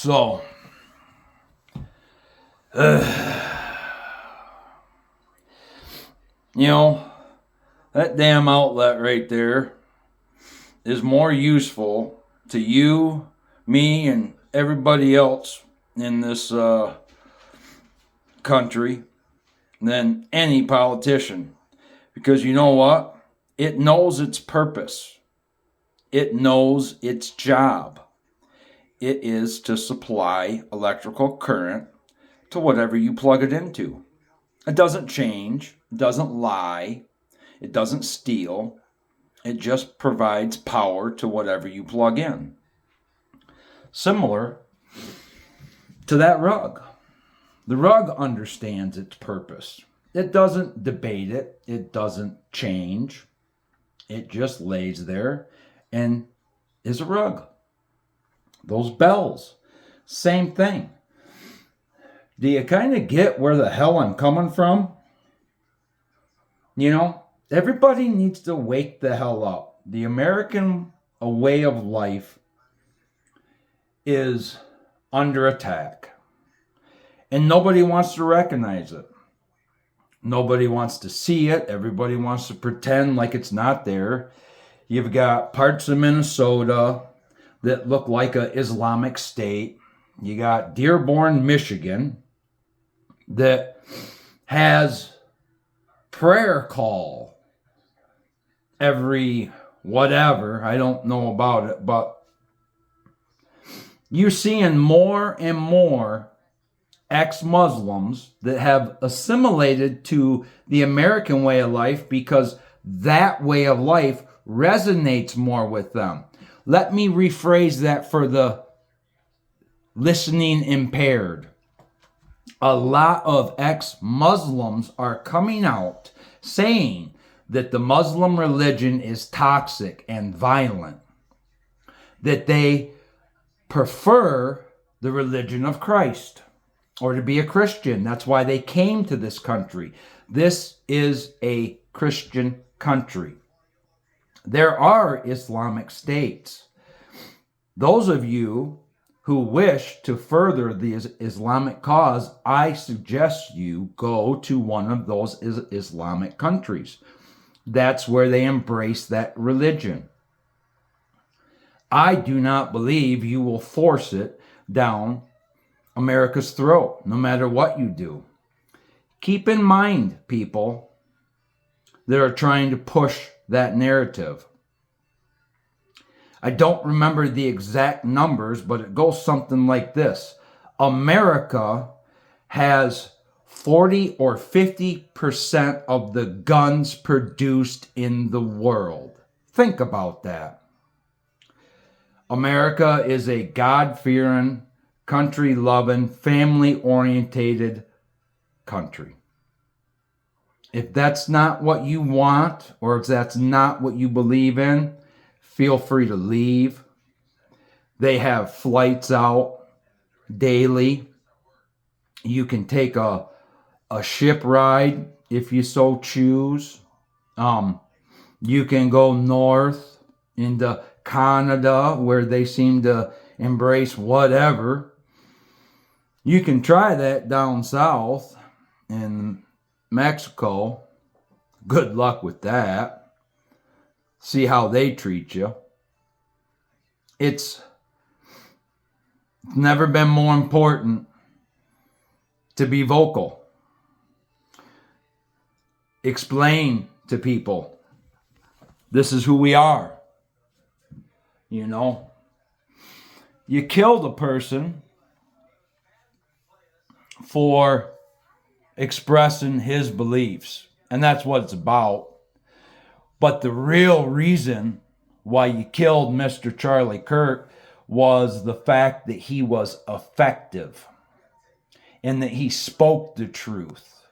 So, you know, that damn outlet right there is more useful to you, me, and everybody else in this country than any politician. Because you know what? It knows its purpose, it knows its job. It is to supply electrical current to whatever you plug it into. It doesn't change, it doesn't lie, it doesn't steal. It just provides power to whatever you plug in. Similar to that rug. The rug understands its purpose. It doesn't debate it, it doesn't change. It just lays there and is a rug. Those bells, same thing. Do you kind of get where the hell I'm coming from? You know, everybody needs to wake the hell up. The American way of life is under attack. And nobody wants to recognize it. Nobody wants to see it. Everybody wants to pretend like it's not there. You've got parts of Minnesota that look like an Islamic state. You got Dearborn, Michigan, that has prayer call every whatever. I don't know about it, but you're seeing more and more ex-Muslims that have assimilated to the American way of life because that way of life resonates more with them. Let me rephrase that for the listening impaired. A lot of ex-Muslims are coming out saying that the Muslim religion is toxic and violent, that they prefer the religion of Christ or to be a Christian. That's why they came to this country. This is a Christian country. There are Islamic states. Those of you who wish to further the Islamic cause, I suggest you go to one of those Islamic countries. That's where they embrace that religion. I do not believe you will force it down America's throat, no matter what you do. Keep in mind, people that are trying to push that narrative. I don't remember the exact numbers, but it goes something like this. America has 40 or 50% of the guns produced in the world. Think about that. America is a God-fearing, country-loving, family-orientated country. If that's not what you want, or if that's not what you believe in, feel free to leave. They have flights out daily. You can take a ship ride if you so choose. You can go north into Canada, where they seem to embrace whatever. You can try that down south in Mexico. Good luck with that. See how they treat you. It's never been more important to be vocal. Explain to people, this is who we are. You know, you killed a person for expressing his beliefs, and that's what it's about. But the real reason why you killed Mr. Charlie Kirk was the fact that he was effective and that he spoke the truth.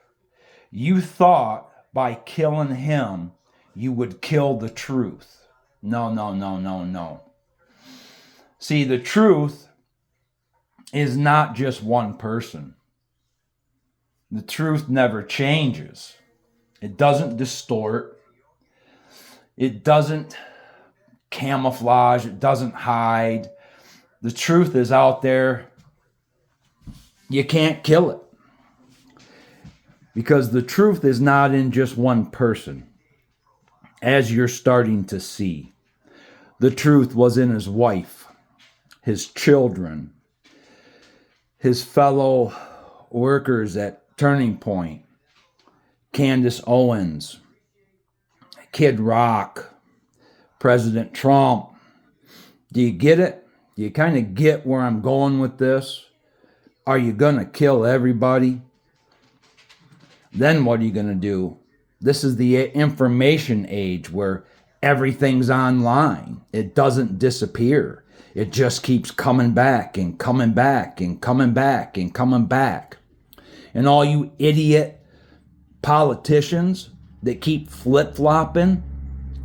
You thought by killing him, you would kill the truth. No, no, no, no, no. See, the truth is not just one person. The truth never changes. It doesn't distort. It doesn't camouflage. It doesn't hide. The truth is out there You can't kill it. Because the truth is not in just one person, as you're starting to see. The truth was in his wife, his children, his fellow workers at Turning Point, Candace Owens, Kid Rock, President Trump. Do you get it? Do you kind of get where I'm going with this? Are you going to kill everybody? Then what are you going to do? This is the information age where everything's online. It doesn't disappear. It just keeps coming back and coming back and coming back and coming back. And all you idiot politicians that keep flip-flopping.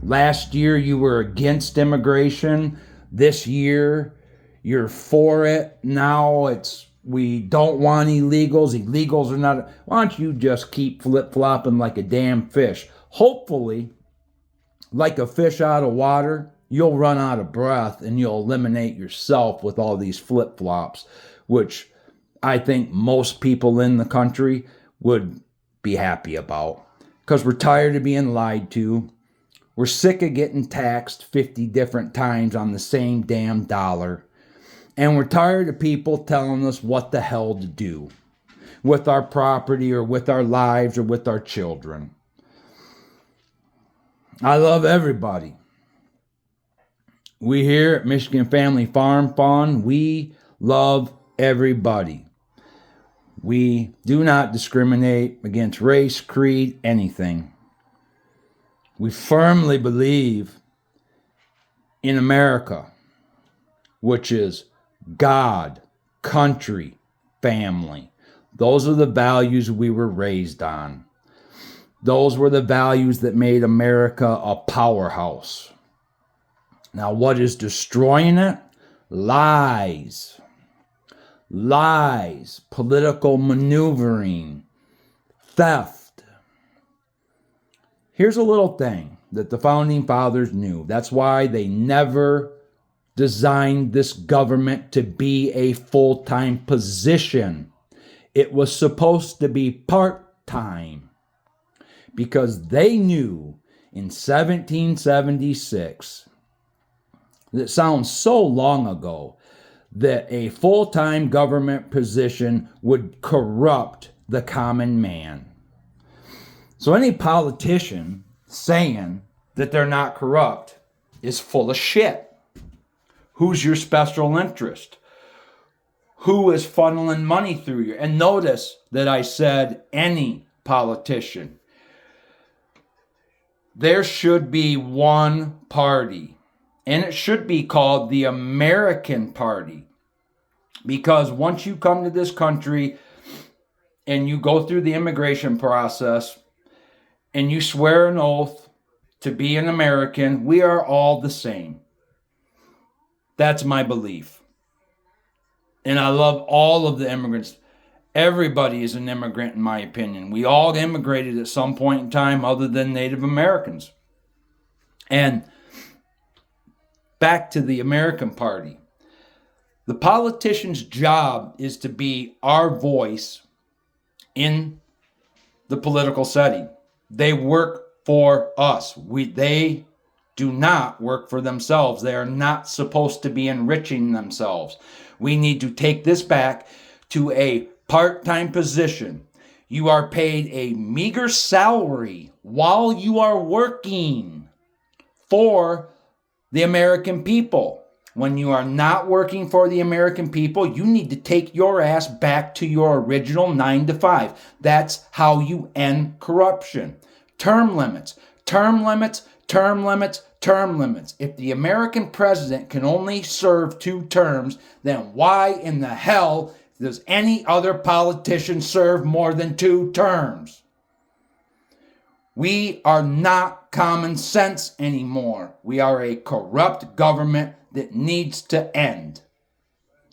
Last year you were against immigration. This year you're for it. Now it's we don't want illegals. Illegals are not. Why don't you just keep flip-flopping like a damn fish? Hopefully, like a fish out of water, you'll run out of breath and you'll eliminate yourself with all these flip-flops, which I think most people in the country would be happy about. Because we're tired of being lied to. We're sick of getting taxed 50 different times on the same damn dollar. And we're tired of people telling us what the hell to do with our property or with our lives or with our children. I love everybody. We here at Michigan Family Farm Fund, we love everybody. We do not discriminate against race, creed, anything. We firmly believe in America, which is God, country, family. Those are the values we were raised on. Those were the values that made America a powerhouse. Now, what is destroying it? Lies. Lies, political maneuvering, theft. Here's a little thing that the Founding Fathers knew. That's why they never designed this government to be a full-time position. It was supposed to be part-time because they knew in 1776, that sounds so long ago, that a full-time government position would corrupt the common man. So any politician saying that they're not corrupt is full of shit. Who's your special interest? Who is funneling money through you? And notice that I said any politician. There should be one party, and it should be called the American Party. Because once you come to this country and you go through the immigration process and you swear an oath to be an American, we are all the same. That's my belief. And I love all of the immigrants. Everybody is an immigrant, in my opinion. We all immigrated at some point in time other than Native Americans. And back to the American Party. The politician's job is to be our voice in the political setting. They work for us. They do not work for themselves. They are not supposed to be enriching themselves. We need to take this back to a part-time position. You are paid a meager salary while you are working for the American people. When you are not working for the American people, you need to take your ass back to your original 9 to 5. That's how you end corruption. Term limits, term limits, term limits, term limits. If the American president can only serve 2 terms, then why in the hell does any other politician serve more than 2 terms? We are not common sense anymore. We are a corrupt government that needs to end.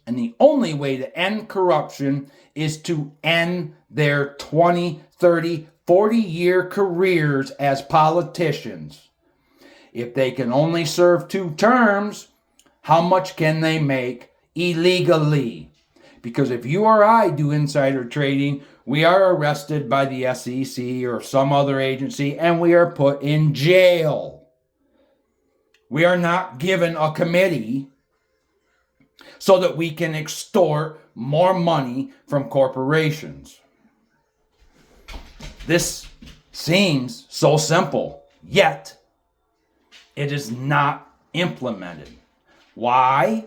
And the only way to end corruption is to end their 20, 30, 40-year careers as politicians. If they can only serve 2 terms, how much can they make illegally? Because if you or I do insider trading, we are arrested by the SEC or some other agency and we are put in jail. We are not given a committee so that we can extort more money from corporations. This seems so simple, yet it is not implemented. Why?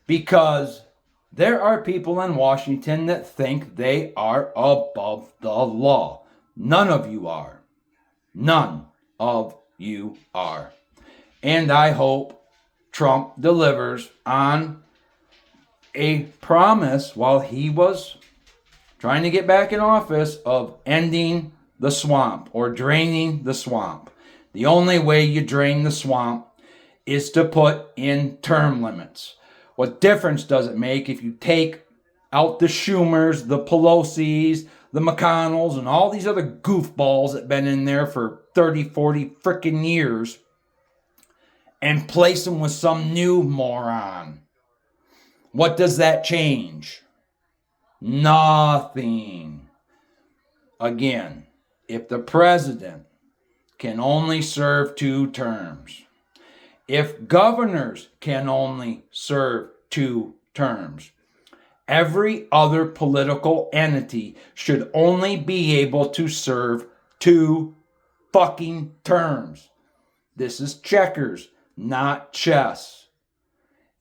Because there are people in Washington that think they are above the law. None of you are. None of you are. And I hope Trump delivers on a promise while he was trying to get back in office of ending the swamp or draining the swamp. The only way you drain the swamp is to put in term limits. What difference does it make if you take out the Schumers, the Pelosi's, the McConnells, and all these other goofballs that have been in there for 30, 40 frickin' years and place them with some new moron? What does that change? Nothing. Again, if the president can only serve 2 terms, if governors can only serve 2 terms, every other political entity should only be able to serve 2 fucking terms. This is checkers, not chess.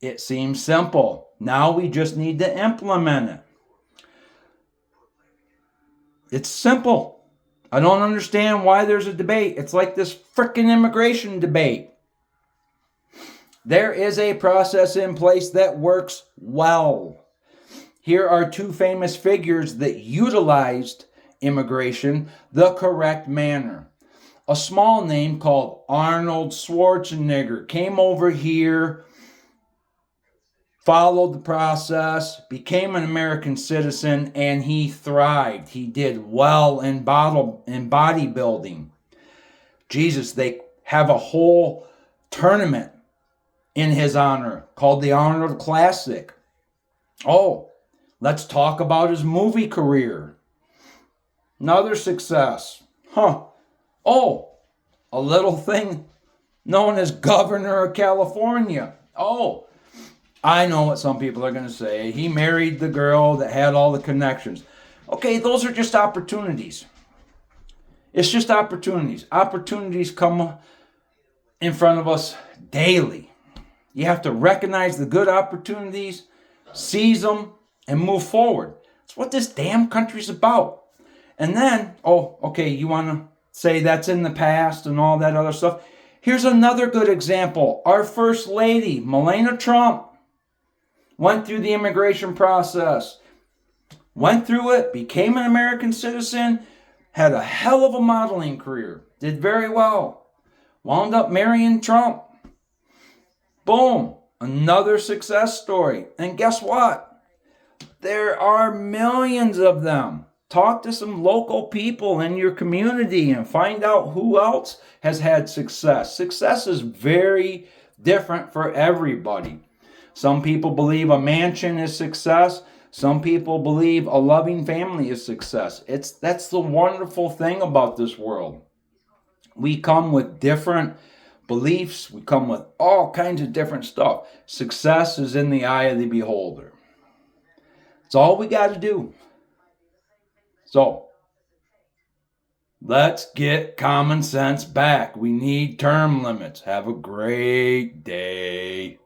It seems simple. Now we just need to implement it. It's simple. I don't understand why there's a debate. It's like this frickin' immigration debate. There is a process in place that works well. Here are 2 famous figures that utilized immigration the correct manner. A small name called Arnold Schwarzenegger came over here, followed the process, became an American citizen, and he thrived. He did well in bodybuilding. Jesus, they have a whole tournament in his honor called the Arnold Classic. Oh, let's talk about his movie career. Another success. Oh, a little thing known as Governor of California. Oh, I know what some people are going to say. He married the girl that had all the connections. Okay, those are just opportunities. It's just opportunities. Opportunities come in front of us daily. You have to recognize the good opportunities, seize them, and move forward. That's what this damn country's about. And then, you want to say that's in the past and all that other stuff. Here's another good example. Our First Lady, Melania Trump, went through the immigration process, went through it, became an American citizen, had a hell of a modeling career, did very well, wound up marrying Trump. Boom, another success story. And guess what? There are millions of them. Talk to some local people in your community and find out who else has had success. Success is very different for everybody. Some people believe a mansion is success. Some people believe a loving family is success. That's the wonderful thing about this world. We come with different beliefs. We come with all kinds of different stuff. Success is in the eye of the beholder. It's all we got to do. So, let's get common sense back. We need term limits. Have a great day.